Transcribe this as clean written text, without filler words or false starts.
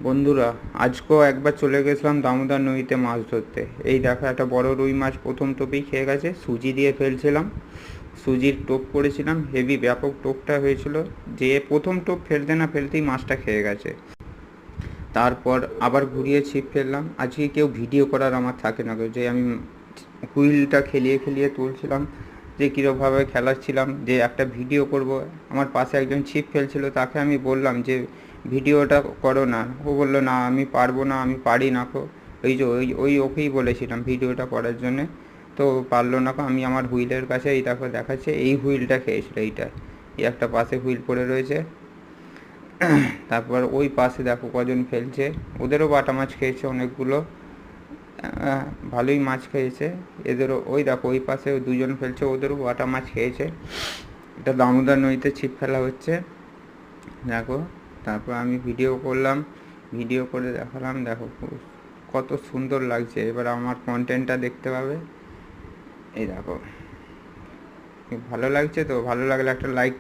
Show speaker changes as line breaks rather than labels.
বন্ধুরা, আজকেও একবার চলে গেছিলাম দামোদর নদীতে মাছ ধরতে। এই দেখো, একটা বড় রুই মাছ প্রথম টোপেই খেয়ে গেছে। সুজি দিয়ে ফেলছিলাম, সুজির টোপ করেছিলাম, হেভি ব্যাপক টোপটা হয়েছিল। যে প্রথম টোপ ফেলতে না ফেলতেই মাছটা খেয়ে গেছে। তারপর আবার ঘুরিয়ে ছিপ ফেললাম। আজকে কেউ ভিডিও করার আমার থাকে না গো, যে আমি হুইলটা খেলিয়ে খেলিয়ে তুলছিলাম, যে কীরকমভাবে খেলাচ্ছিলাম, যে একটা ভিডিও করব। আমার পাশে একজন ছিপ ফেলছিল, তাকে আমি বললাম যে ভিডিওটা করো না। ও বললো না, আমি পারবো না, আমি পারি না কো। ওই যে ওকেই বলেছিলাম ভিডিওটা করার জন্যে, তো পারলো না কো। আমি আমার হুইলের কাছে এই দেখো দেখাচ্ছে, এই হুইলটা খেয়েছিল এইটা। এই একটা পাশে হুইল পড়ে রয়েছে। তারপর ওই পাশে দেখো কজন ফেলছে, ওদেরও বাটা মাছ খেয়েছে অনেকগুলো। ভালোই মাছ খেয়েছে এদেরও। ওই দেখো ওই পাশে দুজন ফেলছে, ওদেরও বাটা মাছ খেয়েছে। এটা দামোদর নদীতে ছিপ ফেলা হচ্ছে, দেখো। তারপর আমি ভিডিও করলাম, ভিডিও করে দেখালাম, দেখো কত সুন্দর লাগছে। এবার আমার কন্টেন্টটা দেখতে পাবে। এই দেখো, ভালো লাগছে তো? ভালো লাগলে একটা লাইক